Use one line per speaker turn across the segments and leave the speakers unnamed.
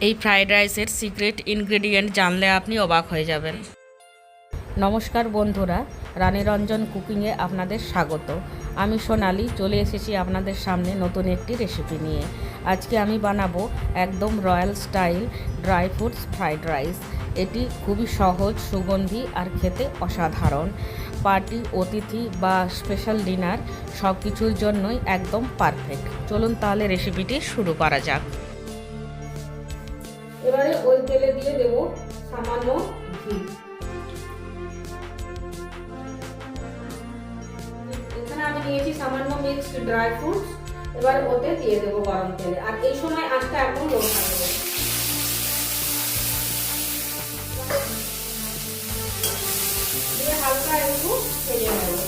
এই ফ্রাইড রাইসের secret ingredient জানলে আপনি অবাক হয়ে যাবেন। নমস্কার বন্ধুরা, রানীরঞ্জন কুকিংয়ে আপনাদের স্বাগত। আমি সোনালি চলে এসেছি আপনাদের সামনে নতুন একটি রেসিপি নিয়ে। আজকে আমি বানাবো একদম royal style dry fruits fried rice. এটি খুবই সহজ, সুগন্ধি আর খেতে অসাধারণ। পার্টি, অতিথি বা স্পেশাল ডিনার সব কিছুর জন্যই একদম পারফেক্ট। চলুন তাহলে রেসিপিটি শুরু করা যাক।
এবারে ওই তেলে দিয়ে দেব সামান্য ঘি। এখানে আমি নিয়েছি সামান্য মিক্সড ড্রাই ফ্রুটস। এবারে ওতে দিয়ে দেব গরম তেলে, আর এই সময় আঁচটা একদম লো থাকবে। দিয়ে হালকা একটু ভেজে নেব।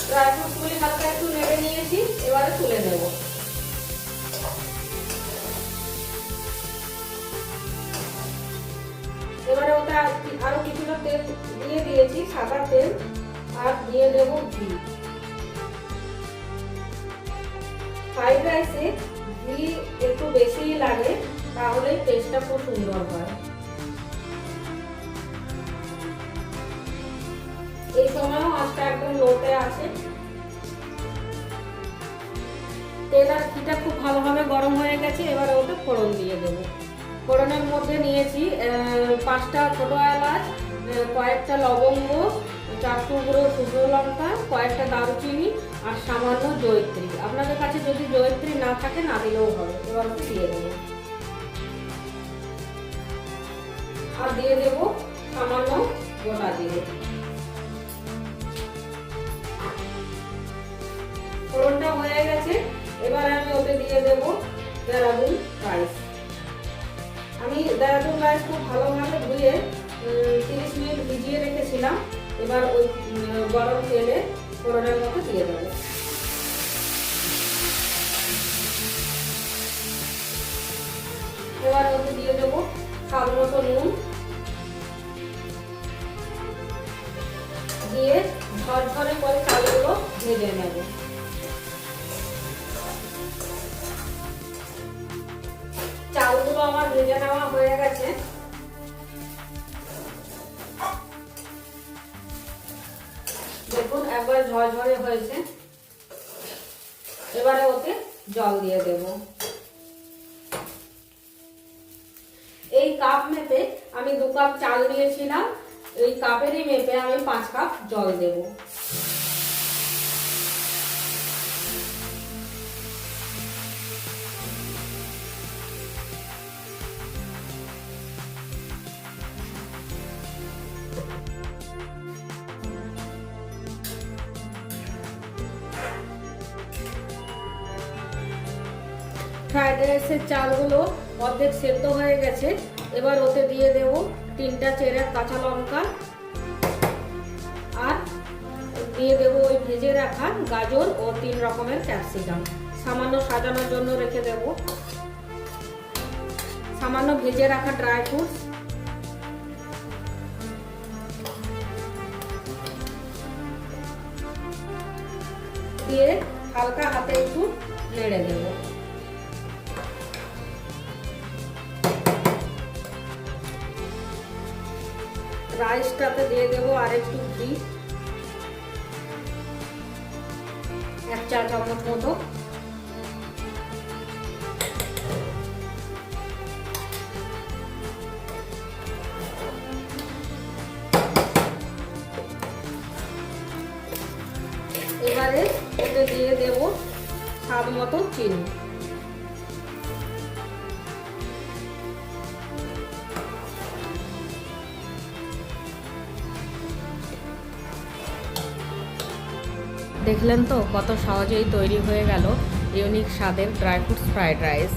ড্রাই ফ্রুটসগুলি হালকা একটু নেড়ে নিয়েছি, এবারে তুলে নেব। এবারে ওটা আরো কিছুটা তেল দিয়ে দিয়েছি, সাদা তেল, আর দিয়ে দেব ঘি। ফ্রাইড রাইসে ঘি একটু বেশি লাগে, তাহলে টেস্টটা খুব সুন্দর হয়। এই সময়ও আঁচটা একদম লোতে আছে। তেল আর ঘিটা খুব ভালোভাবে গরম হয়ে গেছে। এবারে ওটা ফোড়ন দিয়ে দেবো। ফোড়নের মধ্যে নিয়েছি 5টা ছোট এলাচ, কয়েকটা লবঙ্গ, 4 টুকরো শুকনো লঙ্কা, কয়েকটা দারুচিনি আর সামান্য জয়িত্রী। আপনাদের কাছে যদি জয়িত্রী না থাকে না দিলেও হবে। এবার দিয়ে দেবো, আর দিয়ে দেব সামান্য গোটা জিরে। ফোড়নটা হয়ে গেছে। এবার আমি ওতে দিয়ে দেব দেরাদুন রাইস। আমি দেরাদুন রাইস খুব ভালোভাবে ধুয়ে 30 মিনিট ভিজিয়ে রেখেছিলাম। এবার ওই গরম তেলে ফোড়নের মধ্যে দিয়ে দেবো। এবার ওতে দিয়ে দেবো স্বাদ মতো নুন, দিয়ে ঝরঝরে করে চালগুলো ভেজে নেব। চালগুলো আমার ভেজে নেওয়া হয়ে গেছে। দেখুন একবার ঝরঝরে হয়েছে। এবারে ওতে জল দিয়ে দেব। এই কাপ মেপে আমি 2 কাপ চাল নিয়েছিলাম, এই কাপেরই মেপে আমি 5 কাপ জল দেব। ফ্রাইড রাইসের চালগুলো অর্ধেক সেদ্ধ হয়ে গেছে। এবার ওতে দিয়ে দেব 3টা চেরা কাঁচা লঙ্কা, আর দিয়ে দেব ওই ভেজে রাখা গাজর ও 3 রকমের ক্যাপসিকাম। সামান্য সাজানোর জন্য রেখে দেব। সামান্য ভেজে রাখা ড্রাই ফ্রুটস, দিয়ে হালকা হাতে একটু নেড়ে দেব। রাইসটাতে দিয়ে দেব আর একটু ঘি, 1 চা চামচ মতো। এবারে ওতে দিয়ে দেব স্বাদ মতো চিনি।
দেখলেন তো কত সহজেই তৈরি হয়ে গেল ইউনিক স্বাদের ড্রাই ফ্রুটস ফ্রাইড রাইস।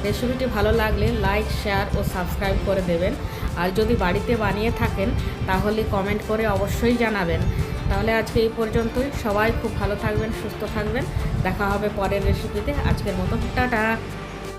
রেসিপিটি ভালো লাগলে লাইক, শেয়ার ও সাবস্ক্রাইব করে দেবেন। আর যদি বাড়িতে বানিয়ে থাকেন তাহলে কমেন্ট করে অবশ্যই জানাবেন। তাহলে আজকে এই পর্যন্তই। সবাই খুব ভালো থাকবেন, সুস্থ থাকবেন। দেখা হবে পরের রেসিপিতে। আজকের মতো টাটা।